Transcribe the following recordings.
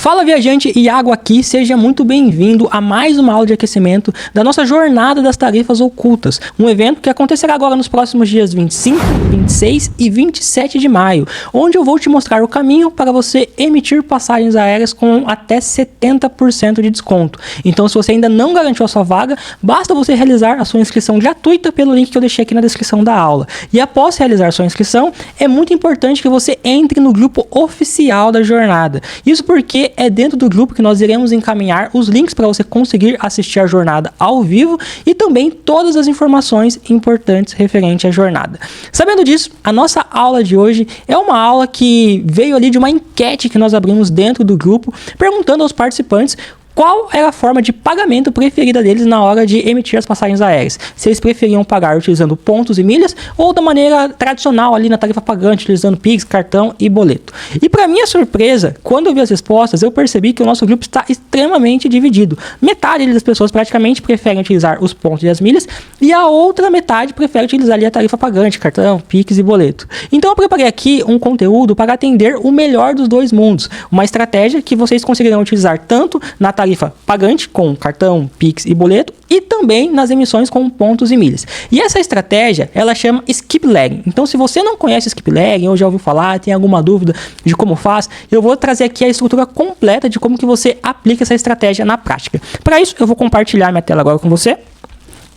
Fala viajante, Iago aqui, seja muito bem-vindo a mais uma aula de aquecimento da nossa jornada das tarifas ocultas, um evento que acontecerá agora nos próximos dias 25, 26 e 27 de maio, onde eu vou te mostrar o caminho para você emitir passagens aéreas com até 70% de desconto. Então, se você ainda não garantiu a sua vaga, basta você realizar a sua inscrição gratuita pelo link que eu deixei aqui na descrição da aula. E após realizar sua inscrição, é muito importante que você entre no grupo oficial da jornada. Isso porque é dentro do grupo que nós iremos encaminhar os links para você conseguir assistir a jornada ao vivo e também todas as informações importantes referente à jornada. Sabendo disso, a nossa aula de hoje é uma aula que veio ali de uma enquete que nós abrimos dentro do grupo, perguntando aos participantes qual era a forma de pagamento preferida deles na hora de emitir as passagens aéreas. Se eles preferiam pagar utilizando pontos e milhas ou da maneira tradicional ali na tarifa pagante, utilizando Pix, cartão e boleto. E para minha surpresa, quando eu vi as respostas, eu percebi que o nosso grupo está extremamente dividido. Metade das pessoas praticamente preferem utilizar os pontos e as milhas e a outra metade prefere utilizar ali a tarifa pagante, cartão, Pix e boleto. Então eu preparei aqui um conteúdo para atender o melhor dos dois mundos. Uma estratégia que vocês conseguirão utilizar tanto na tarifa pagante com cartão, Pix e boleto e também nas emissões com pontos e milhas. E essa estratégia, ela chama Skip Lagging. Então, se você não conhece Skip Lagging ou já ouviu falar, tem alguma dúvida de como faz, eu vou trazer aqui a estrutura completa de como que você aplica essa estratégia na prática. Para isso, eu vou compartilhar minha tela agora com você.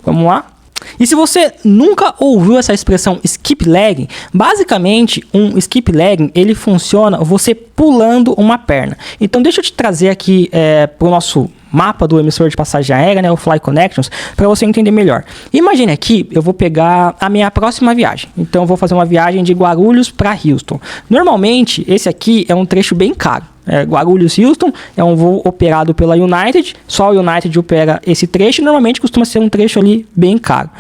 Vamos lá. E se você nunca ouviu essa expressão skip lagging, basicamente um skip lagging ele funciona você pulando uma perna. Então deixa eu te trazer aqui para o nosso mapa do emissor de passagem aérea, né, o Fly Connections, para você entender melhor. Imagine aqui, eu vou pegar a minha próxima viagem. Então eu vou fazer uma viagem de Guarulhos para Houston. Normalmente esse aqui é um trecho bem caro. Guarulhos-Houston é um voo operado pela United, só a United opera esse trecho e normalmente costuma ser um trecho ali bem caro.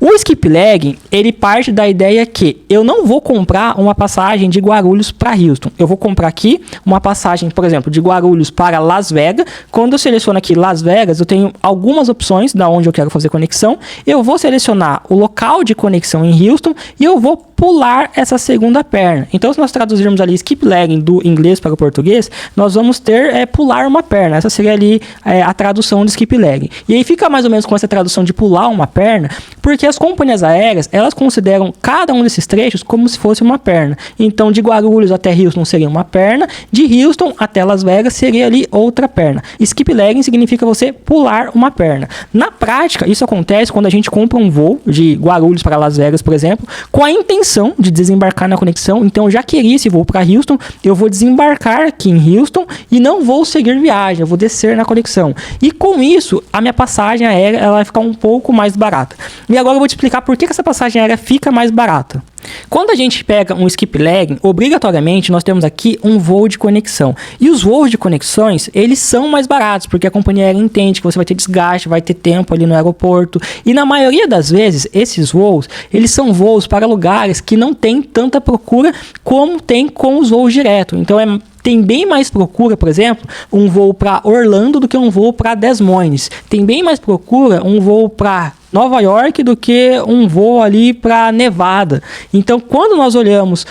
O skip lagging, ele parte da ideia que eu não vou comprar uma passagem de Guarulhos para Houston, eu vou comprar aqui uma passagem, por exemplo, de Guarulhos para Las Vegas. Quando eu seleciono aqui Las Vegas, eu tenho algumas opções da onde eu quero fazer conexão, eu vou selecionar o local de conexão em Houston e eu vou pular essa segunda perna. Então, se nós traduzirmos ali skip lagging do inglês para o português, nós vamos ter pular uma perna. Essa seria ali a tradução de skip lagging. E aí fica mais ou menos com essa tradução de pular uma perna, porque as companhias aéreas, elas consideram cada um desses trechos como se fosse uma perna. Então, de Guarulhos até Houston seria uma perna, de Houston até Las Vegas seria ali outra perna. Skip lagging significa você pular uma perna. Na prática, isso acontece quando a gente compra um voo de Guarulhos para Las Vegas, por exemplo, com a intenção de desembarcar na conexão. Então eu já queria esse voo para Houston, eu vou desembarcar aqui em Houston e não vou seguir viagem, eu vou descer na conexão. E com isso, a minha passagem aérea ela vai ficar um pouco mais barata. E agora eu vou te explicar por que essa passagem aérea fica mais barata. Quando a gente pega um skip lagging, obrigatoriamente nós temos aqui um voo de conexão. E os voos de conexões, eles são mais baratos, porque a companhia aérea entende que você vai ter desgaste, vai ter tempo ali no aeroporto. E na maioria das vezes, esses voos, eles são voos para lugares que não tem tanta procura como tem com os voos direto. Então tem bem mais procura, por exemplo, um voo para Orlando do que um voo para Des Moines. Tem bem mais procura um voo para Nova York do que um voo ali para Nevada. Então, quando nós olhamos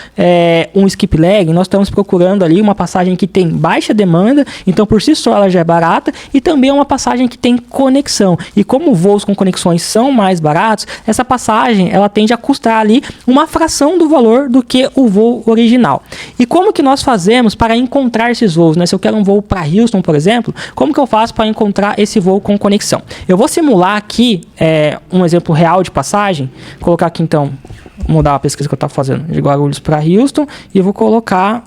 um skip lagging, nós estamos procurando ali uma passagem que tem baixa demanda, então por si só ela já é barata, e também é uma passagem que tem conexão. E como voos com conexões são mais baratos, essa passagem ela tende a custar ali uma fração do valor do que o voo original. E como que nós fazemos para encontrar esses voos, né? Se eu quero um voo para Houston, por exemplo, como que eu faço para encontrar esse voo com conexão? Eu vou simular aqui um exemplo real de passagem. Vou colocar aqui então, mudar a pesquisa que eu estava fazendo de Guarulhos para Houston e eu vou colocar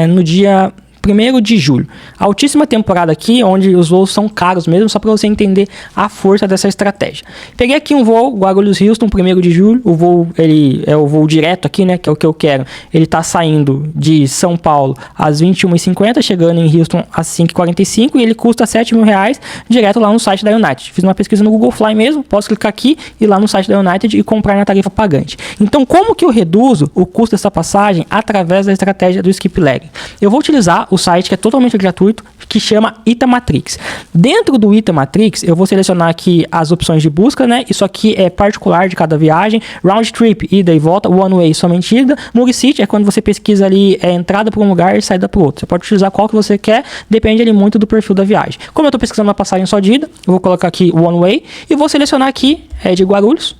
no dia 1º de julho. Altíssima temporada aqui, onde os voos são caros mesmo, só para você entender a força dessa estratégia. Peguei aqui um voo, Guarulhos-Houston, 1º de julho. O voo, ele é o voo direto aqui, né, que é o que eu quero. Ele está saindo de São Paulo às 21h50, chegando em Houston às 5h45 e ele custa R$7.000 direto lá no site da United. Fiz uma pesquisa no Google Fly mesmo, posso clicar aqui e ir lá no site da United e comprar na tarifa pagante. Então, como que eu reduzo o custo dessa passagem através da estratégia do skip lagging? Eu vou utilizar o site que é totalmente gratuito, que chama Itamatrix. Dentro do Itamatrix, eu vou selecionar aqui as opções de busca, né? Isso aqui é particular de cada viagem. Round trip, ida e volta. One way, somente ida. Movie City é quando você pesquisa ali entrada para um lugar e saída para o outro. Você pode utilizar qual que você quer, depende ali muito do perfil da viagem. Como eu estou pesquisando uma passagem só de ida, eu vou colocar aqui One way e vou selecionar aqui de Guarulhos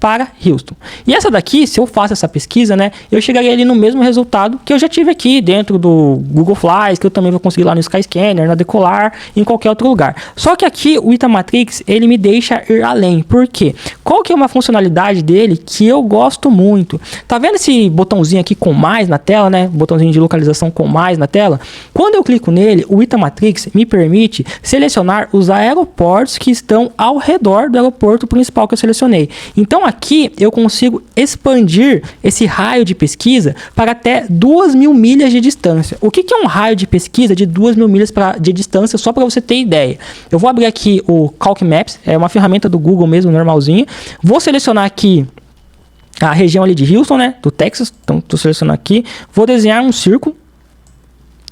para Houston. E essa daqui, se eu faço essa pesquisa, né, eu chegaria ali no mesmo resultado que eu já tive aqui dentro do Google Flies, que eu também vou conseguir lá no Skyscanner, na Decolar, em qualquer outro lugar. Só que aqui o Itamatrix, ele me deixa ir além. Por quê? Qual que é uma funcionalidade dele que eu gosto muito? Tá vendo esse botãozinho aqui com mais na tela, né? Botãozinho de localização com mais na tela? Quando eu clico nele, o Itamatrix me permite selecionar os aeroportos que estão ao redor do aeroporto principal que eu selecionei. Então aqui eu consigo expandir esse raio de pesquisa para até 2.000 milhas de distância. O que é um raio de pesquisa de 2.000 milhas de distância, só para você ter ideia? Eu vou abrir aqui o Calc Maps, é uma ferramenta do Google mesmo, normalzinha. Vou selecionar aqui a região ali de Houston, né, do Texas. Então, estou selecionando aqui. Vou desenhar um círculo.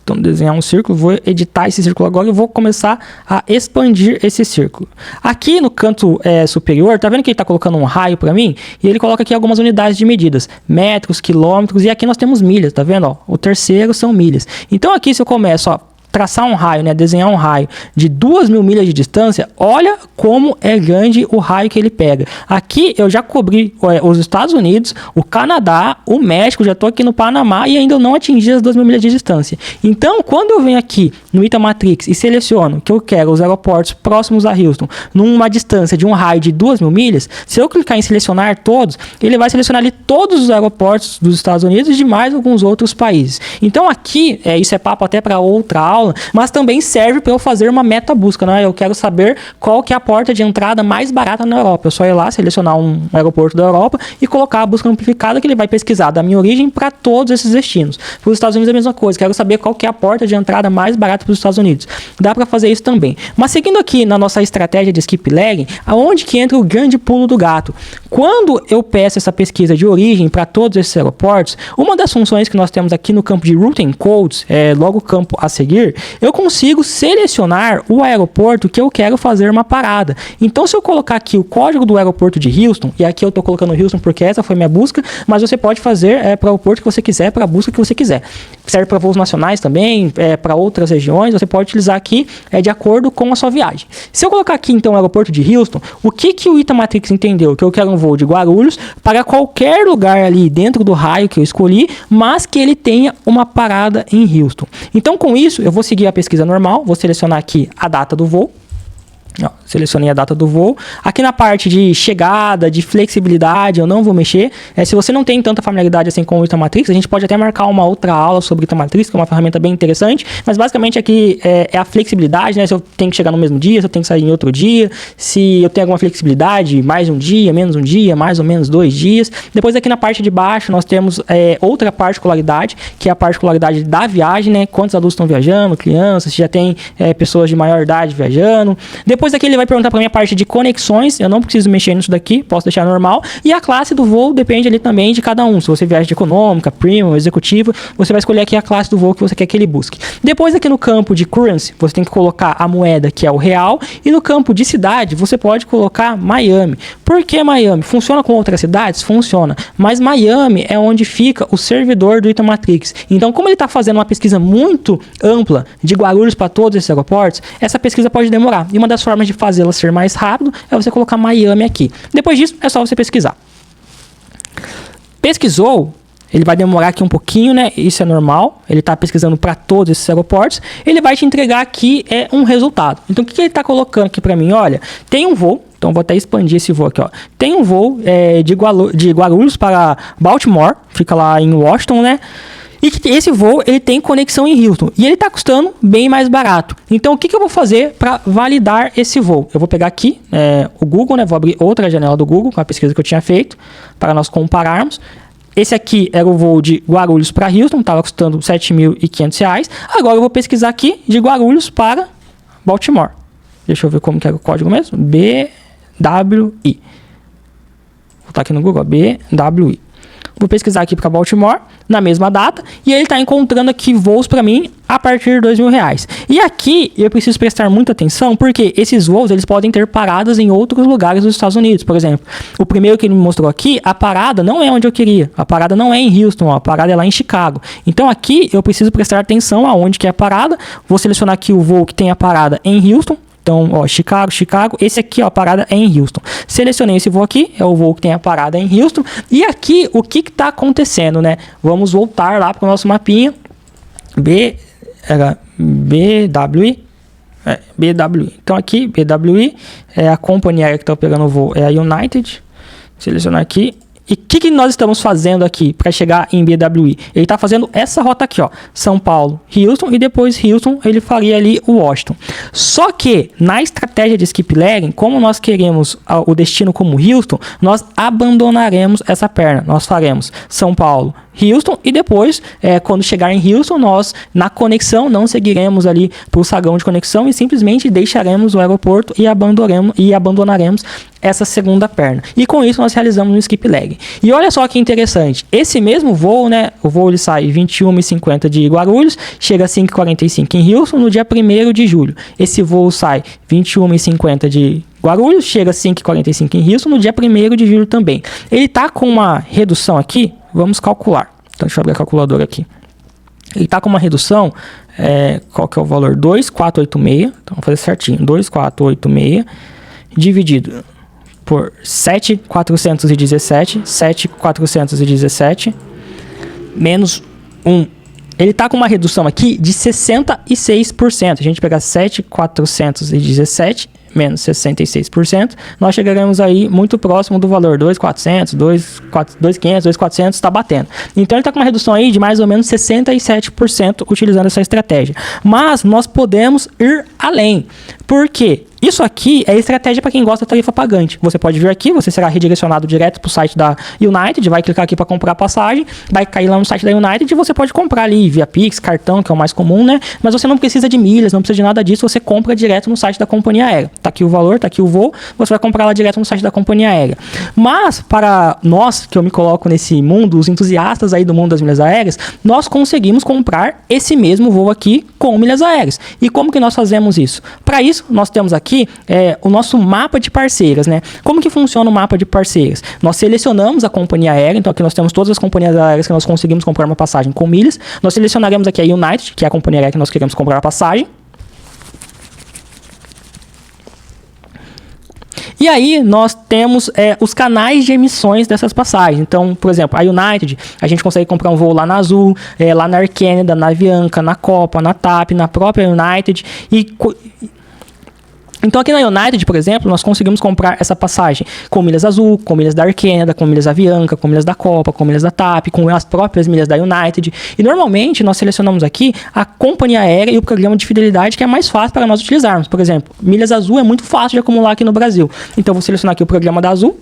Então, desenhar um círculo, vou editar esse círculo agora e vou começar a expandir esse círculo. Aqui no canto superior, tá vendo que ele está colocando um raio para mim? E ele coloca aqui algumas unidades de medidas, metros, quilômetros, e aqui nós temos milhas, tá vendo? Ó, o terceiro são milhas. Então aqui se eu começo, ó, traçar um raio, né, desenhar um raio de 2.000 milhas de distância, olha como é grande o raio que ele pega. Aqui eu já cobri os Estados Unidos, o Canadá, o México, já estou aqui no Panamá e ainda não atingi as 2.000 milhas de distância. Então, quando eu venho aqui no Itamatrix e seleciono que eu quero os aeroportos próximos a Houston, numa distância de um raio de 2.000 milhas, se eu clicar em selecionar todos, ele vai selecionar ali todos os aeroportos dos Estados Unidos e de mais alguns outros países. Então aqui, isso é papo até para outra aula, mas também serve para eu fazer uma meta busca, né? Eu quero saber qual que é a porta de entrada mais barata na Europa. Eu só ir lá, selecionar um aeroporto da Europa e colocar a busca amplificada, que ele vai pesquisar da minha origem para todos esses destinos. Para os Estados Unidos é a mesma coisa, quero saber qual que é a porta de entrada mais barata para os Estados Unidos. Dá para fazer isso também. Mas seguindo aqui na nossa estratégia de skip lagging, aonde que entra o grande pulo do gato? Quando eu peço essa pesquisa de origem para todos esses aeroportos, uma das funções que nós temos aqui no campo de Routing Codes, logo o campo a seguir, eu consigo selecionar o aeroporto que eu quero fazer uma parada. Então, se eu colocar aqui o código do aeroporto de Houston, e aqui eu estou colocando Houston porque essa foi minha busca, mas você pode fazer para o aeroporto que você quiser, para a busca que você quiser. Serve para voos nacionais também, para outras regiões, você pode utilizar aqui de acordo com a sua viagem. Se eu colocar aqui, então, o aeroporto de Houston, o que o Itamatrix entendeu? Que eu quero um voo de Guarulhos para qualquer lugar ali dentro do raio que eu escolhi, mas que ele tenha uma parada em Houston. Então, com isso, eu vou seguir a pesquisa normal, vou selecionar aqui a data do voo. Ó, selecionei a data do voo. Aqui na parte de chegada, de flexibilidade, eu não vou mexer. Se você não tem tanta familiaridade assim com o Itamatrix, a gente pode até marcar uma outra aula sobre o Itamatrix, que é uma ferramenta bem interessante. Mas basicamente aqui é a flexibilidade, né? Se eu tenho que chegar no mesmo dia, se eu tenho que sair em outro dia, se eu tenho alguma flexibilidade, mais um dia, menos um dia, mais ou menos 2 dias. Depois aqui na parte de baixo nós temos outra particularidade, que é a particularidade da viagem, né? Quantos adultos estão viajando, crianças, se já tem pessoas de maior idade viajando. Depois aqui ele vai perguntar para mim a parte de conexões, eu não preciso mexer nisso daqui, posso deixar normal. E a classe do voo depende ali também de cada um. Se você viaja de econômica, premium, executiva, você vai escolher aqui a classe do voo que você quer que ele busque. Depois aqui no campo de currency, você tem que colocar a moeda, que é o real. E no campo de cidade, você pode colocar Miami. Por que Miami? Funciona com outras cidades? Funciona. Mas Miami é onde fica o servidor do Itamatrix. Então, como ele está fazendo uma pesquisa muito ampla de Guarulhos para todos esses aeroportos, essa pesquisa pode demorar. E uma das formas de fazê-la ser mais rápido é você colocar Miami aqui. Depois disso, é só você pesquisar. Pesquisou, ele vai demorar aqui um pouquinho, né? Isso é normal. Ele está pesquisando para todos esses aeroportos. Ele vai te entregar aqui um resultado. Então, o que ele está colocando aqui para mim? Olha, tem um voo. Então, vou até expandir esse voo aqui, ó. Tem um voo de Guarulhos para Baltimore. Fica lá em Washington, né? E que esse voo, ele tem conexão em Houston. E ele está custando bem mais barato. Então, o que eu vou fazer para validar esse voo? Eu vou pegar aqui o Google, né? Vou abrir outra janela do Google com a pesquisa que eu tinha feito, para nós compararmos. Esse aqui era o voo de Guarulhos para Houston, estava custando R$ 7.500. Agora eu vou pesquisar aqui de Guarulhos para Baltimore. Deixa eu ver como que era o código mesmo. BWI. Vou botar aqui no Google, BWI. Vou pesquisar aqui para Baltimore, na mesma data, e ele está encontrando aqui voos para mim a partir de R$2.000. E aqui eu preciso prestar muita atenção, porque esses voos eles podem ter paradas em outros lugares dos Estados Unidos. Por exemplo, o primeiro que ele me mostrou aqui, a parada não é onde eu queria. A parada não é em Houston, ó, a parada é lá em Chicago. Então aqui eu preciso prestar atenção aonde que é a parada. Vou selecionar aqui o voo que tem a parada em Houston. Então, ó, Chicago. Esse aqui, ó, a parada é em Houston. Selecionei esse voo aqui, é o voo que tem a parada em Houston. E aqui, o que está acontecendo, né? Vamos voltar lá para o nosso mapinha. BWI. Então, aqui, BWI é a companhia aérea que está pegando o voo, é a United. Selecionar aqui. E o que nós estamos fazendo aqui para chegar em BWI? Ele está fazendo essa rota aqui, ó, São Paulo, Houston, e depois Houston ele faria ali o Washington. Só que na estratégia de skip legging, como nós queremos o destino como Houston, nós abandonaremos essa perna. Nós faremos São Paulo, Houston, e depois, quando chegar em Houston, nós, na conexão, não seguiremos ali para o saguão de conexão e simplesmente deixaremos o aeroporto e abandonaremos essa segunda perna. E com isso, nós realizamos um skip leg. E olha só que interessante, esse mesmo voo, né, o voo ele sai 21h50 de Guarulhos, chega a 5h45 em Houston no dia 1º de julho. Esse voo sai 21h50 de Guarulhos, chega a 5h45 em Houston no dia 1º de julho também. Ele está com uma redução aqui, vamos calcular. Então, deixa eu abrir a calculadora aqui. Ele está com uma redução, qual que é o valor? 2.486, então vamos fazer certinho, 2.486 dividido por 7.417 menos 1. Ele está com uma redução aqui de 66%. A gente pegar 7.417 menos 66%, nós chegaremos aí muito próximo do valor 2.400, 2.500, 2.400, está batendo. Então ele está com uma redução aí de mais ou menos 67% utilizando essa estratégia. Mas nós podemos ir além. Por quê? Isso aqui é estratégia para quem gosta da tarifa pagante. Você pode vir aqui, você será redirecionado direto para o site da United, vai clicar aqui para comprar a passagem, vai cair lá no site da United e você pode comprar ali via Pix, cartão, que é o mais comum, né? Mas você não precisa de milhas, não precisa de nada disso, você compra direto no site da companhia aérea. Tá aqui o valor, tá aqui o voo, você vai comprar lá direto no site da companhia aérea. Mas para nós, que eu me coloco nesse mundo, os entusiastas aí do mundo das milhas aéreas, nós conseguimos comprar esse mesmo voo aqui com milhas aéreas. E como que nós fazemos isso? Para isso, nós temos aqui o nosso mapa de parceiras, né? Como que funciona o mapa de parceiras? Nós selecionamos a companhia aérea, então aqui nós temos todas as companhias aéreas que nós conseguimos comprar uma passagem com milhas. Nós selecionaremos aqui a United, que é a companhia aérea que nós queremos comprar a passagem. E aí nós temos os canais de emissões dessas passagens. Então, por exemplo, a United, a gente consegue comprar um voo lá na Azul, lá na Air Canada, na Avianca, na Copa, na TAP, na própria United. Então aqui na United, por exemplo, nós conseguimos comprar essa passagem com milhas Azul, com milhas da Air Canada, com milhas da Avianca, com milhas da Copa, com milhas da TAP, com as próprias milhas da United. E normalmente nós selecionamos aqui a companhia aérea e o programa de fidelidade que é mais fácil para nós utilizarmos. Por exemplo, milhas Azul é muito fácil de acumular aqui no Brasil. Então eu vou selecionar aqui o programa da Azul.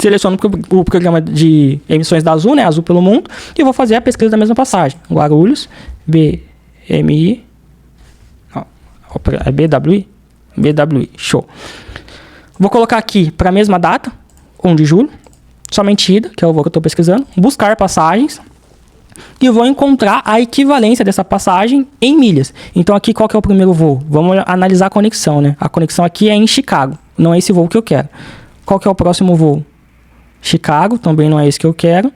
Seleciono o programa de emissões da Azul, né? Azul pelo mundo. E vou fazer a pesquisa da mesma passagem. Guarulhos, BWI, show. Vou colocar aqui para a mesma data, 1 de julho, somente ida, que é o voo que eu estou pesquisando, buscar passagens e vou encontrar a equivalência dessa passagem em milhas. Então aqui qual que é o primeiro voo? Vamos analisar a conexão, né? A conexão aqui é em Chicago, não é esse voo que eu quero. Qual que é o próximo voo? Chicago, também não é esse que eu quero.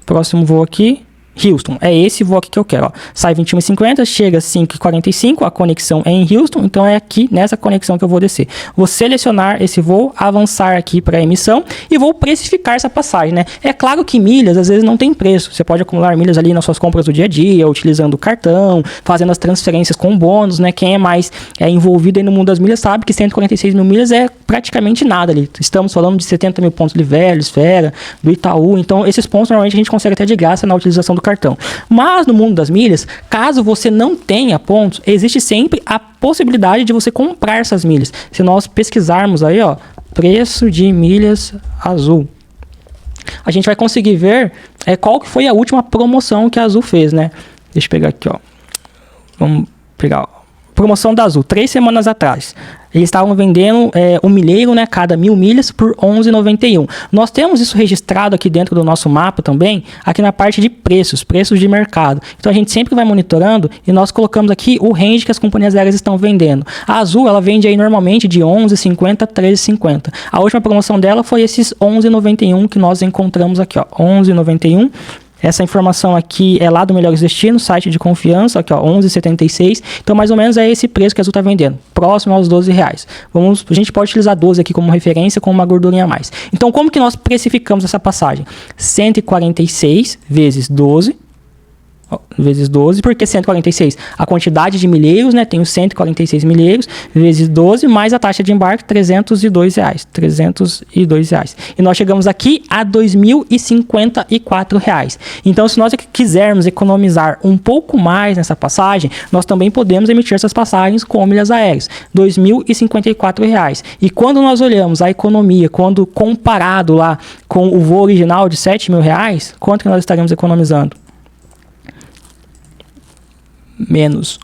Próximo voo aqui, Houston, é esse voo aqui que eu quero, ó. Sai 21h50, chega 5h45, a conexão é em Houston, então é aqui nessa conexão que eu vou descer. Vou selecionar esse voo, avançar aqui para a emissão e vou precificar essa passagem, né? É claro que milhas às vezes não tem preço, você pode acumular milhas ali nas suas compras do dia a dia, utilizando o cartão, fazendo as transferências com bônus, né? Quem é mais envolvido aí no mundo das milhas sabe que 146 mil milhas é praticamente nada ali. Estamos falando de 70 mil pontos de Livelo, Esfera, do Itaú, então esses pontos normalmente a gente consegue até de graça na utilização do cartão. Mas no mundo das milhas, caso você não tenha pontos, existe sempre a possibilidade de você comprar essas milhas. Se nós pesquisarmos aí, ó, preço de milhas Azul, a gente vai conseguir ver qual que foi a última promoção que a Azul fez, né? Deixa eu pegar aqui, ó. Vamos pegar promoção da Azul, 3 semanas atrás. Eles estavam vendendo o milheiro, né, cada 1.000 milhas por R$11,91. Nós temos isso registrado aqui dentro do nosso mapa também, aqui na parte de preços de mercado. Então a gente sempre vai monitorando e nós colocamos aqui o range que as companhias aéreas estão vendendo. A Azul, ela vende aí normalmente de R$11,50 a R$13,50. A última promoção dela foi esses R$11,91 que nós encontramos aqui, ó, R$11,91. Essa informação aqui é lá do Melhores Destinos, site de confiança, aqui ó, 11,76. Então, mais ou menos é esse preço que a Azul está vendendo, próximo aos R$12. A gente pode utilizar 12 aqui como referência, com uma gordurinha a mais. Então, como que nós precificamos essa passagem? 146 vezes 12. Vezes 12, porque 146 a quantidade de milheiros, né? Tenho 146 milheiros vezes 12 mais a taxa de embarque, R$302. R$302. E nós chegamos aqui a R$2.054. Então, se nós quisermos economizar um pouco mais nessa passagem, nós também podemos emitir essas passagens com milhas aéreas, R$2.054. E quando nós olhamos a economia, quando comparado lá com o voo original de R$7.000, quanto que nós estaremos economizando? Menos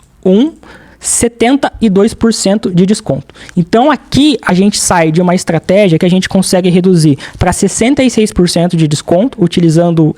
72% de desconto. Então aqui a gente sai de uma estratégia que a gente consegue reduzir para 66% de desconto utilizando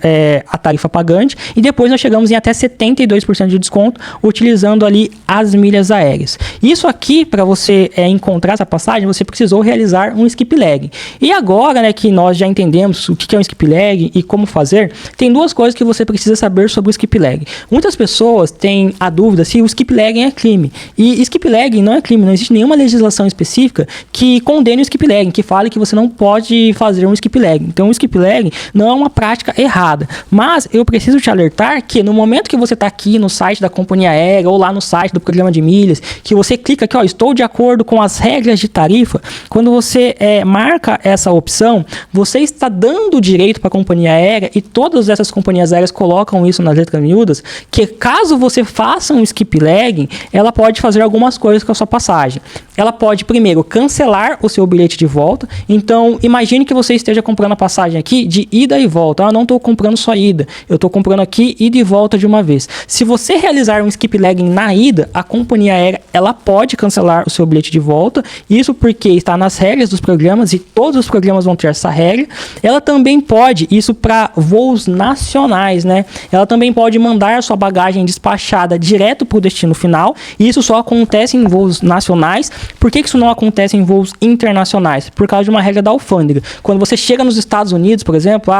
a tarifa pagante, e depois nós chegamos em até 72% de desconto utilizando ali as milhas aéreas. Isso aqui, para você encontrar essa passagem, você precisou realizar um skip lag. E agora, né, que nós já entendemos o que é um skip lag e como fazer, tem duas coisas que você precisa saber sobre o skip lag. Muitas pessoas têm a dúvida se o skip lag é crime. E skip lag não é crime, não existe nenhuma legislação específica que condene o skip lag, que fale que você não pode fazer um skip lag. Então o skip lag não é uma prática errada, mas eu preciso te alertar que no momento que você está aqui no site da companhia aérea ou lá no site do programa de milhas, que você clica aqui, ó, estou de acordo com as regras de tarifa, quando você marca essa opção, você está dando direito para a companhia aérea, e todas essas companhias aéreas colocam isso nas letras miúdas, que caso você faça um skip lag, ela pode fazer algumas coisas com a sua passagem. Ela pode, primeiro, cancelar o seu bilhete de volta. Então, imagine que você esteja comprando a passagem aqui de ida e volta. Eu não estou comprando só ida, eu estou comprando aqui ida e volta de uma vez. Se você realizar um skip lag na ida, a companhia aérea ela pode cancelar o seu bilhete de volta. Isso porque está nas regras dos programas, e todos os programas vão ter essa regra. Ela também pode, isso para voos nacionais, né? Ela também pode mandar a sua bagagem despachada direto para o destino final. Isso só acontece em voos nacionais. Por que isso não acontece em voos internacionais? Por causa de uma regra da alfândega. Quando você chega nos Estados Unidos, por exemplo,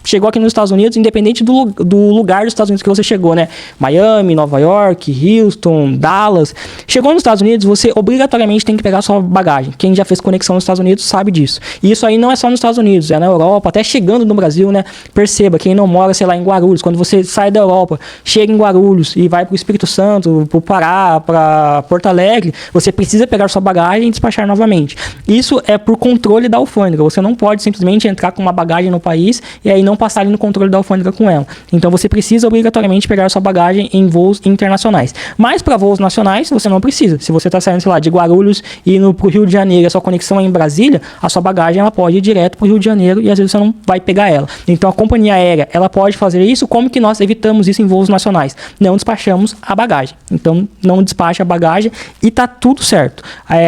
chegou aqui nos Estados Unidos, independente do lugar dos Estados Unidos que você chegou, né? Miami, Nova York, Houston, Dallas. Chegou nos Estados Unidos, você obrigatoriamente tem que pegar sua bagagem. Quem já fez conexão nos Estados Unidos sabe disso. E isso aí não é só nos Estados Unidos, é na Europa, até chegando no Brasil, né? Perceba, quem não mora, sei lá, em Guarulhos, quando você sai da Europa, chega em Guarulhos e vai para o Espírito Santo, para o Pará, para Porto Alegre, você precisa pegar sua bagagem e despachar novamente. Isso é por controle da alfândega. Você não pode simplesmente entrar com uma bagagem no país e aí não passar ali no controle da alfândega com ela. Então você precisa obrigatoriamente pegar sua bagagem em voos internacionais. Mas para voos nacionais, você não precisa. Se você está saindo, sei lá, de Guarulhos e indo para o Rio de Janeiro, a sua conexão é em Brasília, a sua bagagem ela pode ir direto para o Rio de Janeiro e às vezes você não vai pegar ela. Então a companhia aérea, ela pode fazer isso. Como que nós evitamos isso em voos nacionais? Não despachamos a bagagem. Então não despacha a bagagem e tá tudo certo.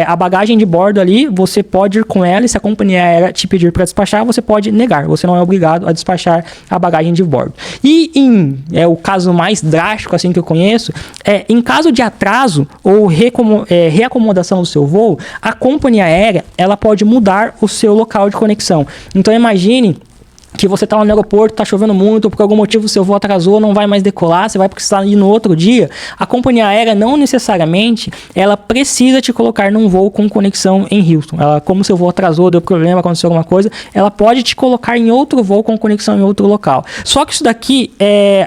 A bagagem de bordo ali, você pode ir com ela, e se a companhia aérea te pedir para despachar, você pode negar. Você não é obrigado a despachar a bagagem de bordo. E o caso mais drástico assim que eu conheço, em caso de atraso ou reacomodação do seu voo, a companhia aérea ela pode mudar o seu local de conexão. Então imagine que você está no aeroporto, está chovendo muito, por algum motivo o seu voo atrasou, não vai mais decolar, você vai precisar ir no outro dia. A companhia aérea não necessariamente ela precisa te colocar num voo com conexão em Houston. Ela, como seu voo atrasou, deu problema, aconteceu alguma coisa, ela pode te colocar em outro voo com conexão em outro local. Só que isso daqui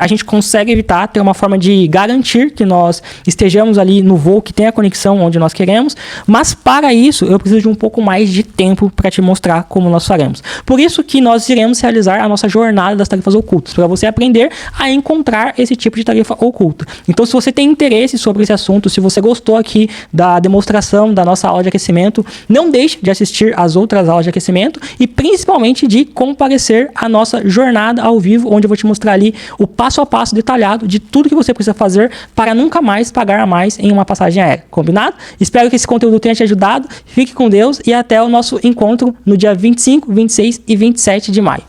a gente consegue evitar, ter uma forma de garantir que nós estejamos ali no voo que tem a conexão onde nós queremos, mas para isso eu preciso de um pouco mais de tempo para te mostrar como nós faremos. Por isso que nós iremos realizar realizar a nossa jornada das tarefas ocultas, para você aprender a encontrar esse tipo de tarefa oculta. Então, se você tem interesse sobre esse assunto, se você gostou aqui da demonstração da nossa aula de aquecimento, não deixe de assistir as outras aulas de aquecimento e principalmente de comparecer à nossa jornada ao vivo, onde eu vou te mostrar ali o passo a passo detalhado de tudo que você precisa fazer para nunca mais pagar a mais em uma passagem aérea. Combinado? Espero que esse conteúdo tenha te ajudado. Fique com Deus e até o nosso encontro no dia 25, 26 e 27 de maio.